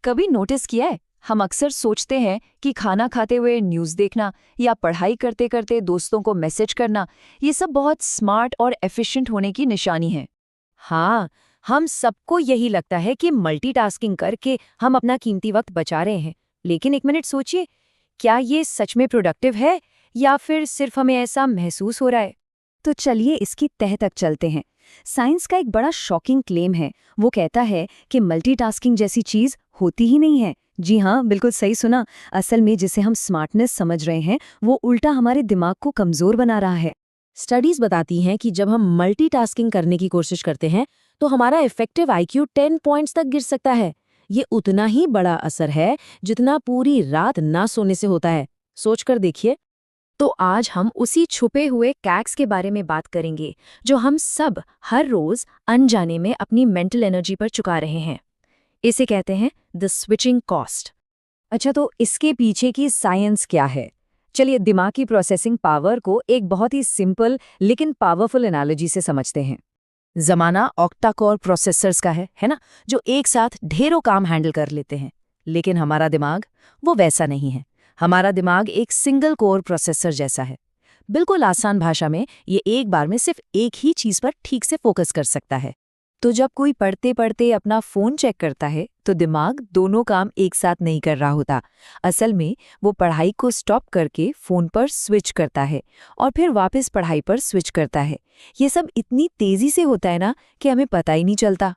कभी नोटिस किया है, हम अक्सर सोचते हैं कि खाना खाते हुए न्यूज़ देखना या पढ़ाई करते करते दोस्तों को मैसेज करना, ये सब बहुत स्मार्ट और एफिशिएंट होने की निशानी है। हाँ, हम सबको यही लगता है कि मल्टीटास्किंग करके हम अपना कीमती वक्त बचा रहे हैं। लेकिन एक मिनट सोचिए, क्या ये सच में प्रोडक्टिव है या फिर सिर्फ हमें ऐसा महसूस हो रहा है? तो चलिए इसकी तह तक चलते हैं। साइंस का एक बड़ा शॉकिंग क्लेम है। वो कहता है कि मल्टीटास्किंग जैसी चीज होती ही नहीं है। जी हाँ, बिल्कुल सही सुना। असल में जिसे हम स्मार्टनेस समझ रहे हैं, वो उल्टा हमारे दिमाग को कमजोर बना रहा है। स्टडीज बताती हैं कि जब हम मल्टीटास्किंग करने की कोशिश करते हैं तो हमारा इफेक्टिव आईक्यू 10 पॉइंट्स तक गिर सकता है। ये उतना ही बड़ा असर है जितना पूरी रात ना सोने से होता है। सोच कर देखिए। तो आज हम उसी छुपे हुए कैक्स के बारे में बात करेंगे जो हम सब हर रोज अनजाने में अपनी मेंटल एनर्जी पर चुका रहे हैं। इसे कहते हैं द स्विचिंग कॉस्ट। अच्छा, तो इसके पीछे की साइंस क्या है? चलिए दिमाग की प्रोसेसिंग पावर को एक बहुत ही सिंपल लेकिन पावरफुल एनालॉजी से समझते हैं। जमाना ऑक्टा कोर प्रोसेसर्स का है ना, जो एक साथ ढेरों काम हैंडल कर लेते हैं। लेकिन हमारा दिमाग वो वैसा नहीं है। हमारा दिमाग एक सिंगल कोर प्रोसेसर जैसा है। बिल्कुल आसान भाषा में ये एक बार में सिर्फ एक ही चीज पर ठीक से फोकस कर सकता है। तो जब कोई पढ़ते पढ़ते अपना फ़ोन चेक करता है तो दिमाग दोनों काम एक साथ नहीं कर रहा होता। असल में वो पढ़ाई को स्टॉप करके फ़ोन पर स्विच करता है और फिर वापस पढ़ाई पर स्विच करता है। ये सब इतनी तेज़ी से होता है ना कि हमें पता ही नहीं चलता।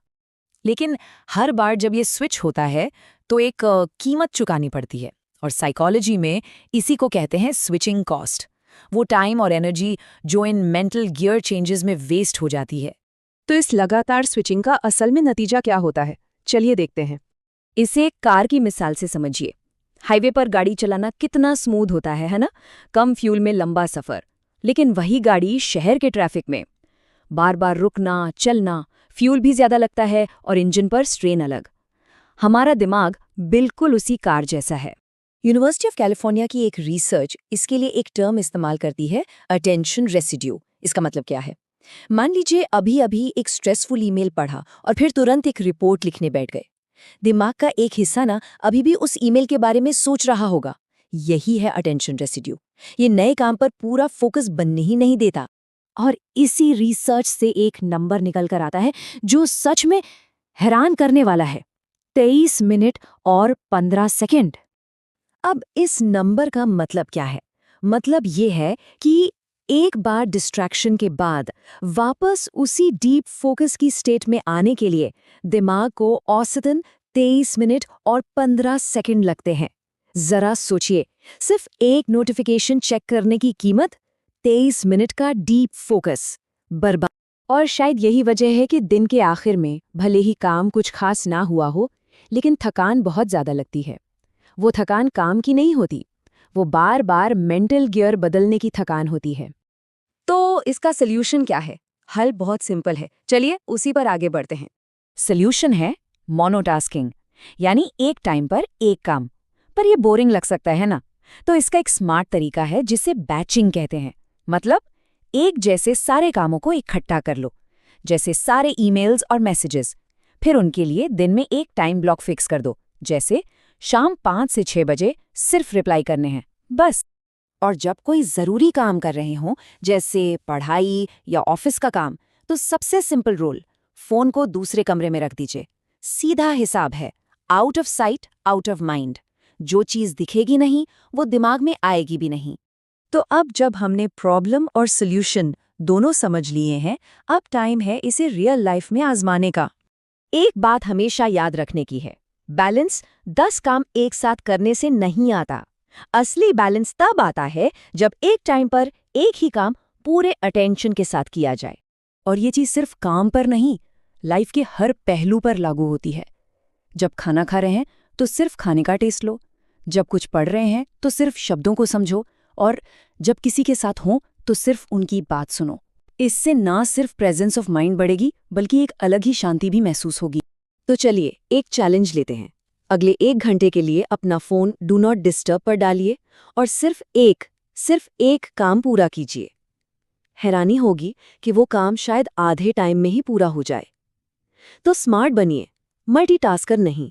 लेकिन हर बार जब ये स्विच होता है तो एक कीमत चुकानी पड़ती है, और साइकोलॉजी में इसी को कहते हैं स्विचिंग कॉस्ट। वो टाइम और एनर्जी जो इन मेंटल गियर चेंजेस में वेस्ट हो जाती है। तो इस लगातार स्विचिंग का असल में नतीजा क्या होता है? चलिए देखते हैं। इसे एक कार की मिसाल से समझिए। हाईवे पर गाड़ी चलाना कितना स्मूथ होता है ना? कम फ्यूल में लंबा सफर। लेकिन वही गाड़ी शहर के ट्रैफिक में बार बार रुकना, चलना, फ्यूल भी ज्यादा लगता है और इंजन पर स्ट्रेन अलग। हमारा दिमाग बिल्कुल उसी कार जैसा है। यूनिवर्सिटी ऑफ कैलिफोर्निया की एक रिसर्च इसके लिए एक टर्म इस्तेमाल करती है, अटेंशन रेसिड्यू। इसका मतलब क्या है? मान लीजिए अभी अभी एक स्ट्रेसफुल ईमेल पढ़ा और फिर तुरंत एक रिपोर्ट लिखने बैठ गए। दिमाग का एक हिस्सा ना अभी भी उस ईमेल के बारे में सोच रहा होगा। यही है अटेंशन रेसिड्यू। ये नए काम पर पूरा फोकस बनने ही नहीं देता। और इसी रिसर्च से एक नंबर निकल कर आता है जो सच में हैरान करने वाला है। 23 मिनट और 15 सेकंड। अब इस नंबर का मतलब क्या है? मतलब ये है कि एक बार डिस्ट्रैक्शन के बाद वापस उसी डीप फोकस की स्टेट में आने के लिए दिमाग को औसतन 23 मिनट और 15 सेकंड लगते हैं। जरा सोचिए, सिर्फ एक नोटिफिकेशन चेक करने की कीमत 23 मिनट का डीप फोकस बर्बाद। और शायद यही वजह है कि दिन के आखिर में भले ही काम कुछ खास ना हुआ हो, लेकिन थकान बहुत ज्यादा लगती है। वो थकान काम की नहीं होती, वो बार बार मेंटल गियर बदलने की थकान होती है। तो इसका सल्यूशन क्या है? हल बहुत सिंपल है। चलिए उसी पर आगे बढ़ते हैं। सल्यूशन है मोनोटास्किंग, यानी एक टाइम पर एक काम। पर ये बोरिंग लग सकता है ना? तो इसका एक स्मार्ट तरीका है जिसे बैचिंग कहते हैं। मतलब एक जैसे सारे कामों को इकट्ठा कर लो, जैसे सारे ईमेल्स और मैसेजेस। फिर उनके लिए दिन में एक टाइम ब्लॉक फिक्स कर दो, जैसे शाम 5 से 6 बजे सिर्फ रिप्लाई करने हैं, बस। और जब कोई ज़रूरी काम कर रहे हों, जैसे पढ़ाई या ऑफिस का काम, तो सबसे सिंपल रूल, फ़ोन को दूसरे कमरे में रख दीजिए। सीधा हिसाब है, out of sight out of mind. जो चीज़ दिखेगी नहीं वो दिमाग में आएगी भी नहीं। तो अब जब हमने प्रॉब्लम और सल्यूशन दोनों समझ लिए हैं, अब टाइम है इसे रियल लाइफ में आजमाने का। एक बात हमेशा याद रखने की है, बैलेंस 10 काम एक साथ करने से नहीं आता। असली बैलेंस तब आता है जब एक टाइम पर एक ही काम पूरे अटेंशन के साथ किया जाए। और ये चीज़ सिर्फ काम पर नहीं, लाइफ के हर पहलू पर लागू होती है। जब खाना खा रहे हैं तो सिर्फ खाने का टेस्ट लो, जब कुछ पढ़ रहे हैं तो सिर्फ शब्दों को समझो, और जब किसी के साथ हो तो सिर्फ उनकी बात सुनो। इससे ना सिर्फ प्रेजेंस ऑफ माइंड बढ़ेगी बल्कि एक अलग ही शांति भी महसूस होगी। तो चलिए एक चैलेंज लेते हैं। अगले 1 घंटे के लिए अपना फ़ोन डू नॉट डिस्टर्ब पर डालिए और सिर्फ एक काम पूरा कीजिए। हैरानी होगी कि वो काम शायद आधे टाइम में ही पूरा हो जाए। तो स्मार्ट बनिए, मल्टीटास्कर नहीं।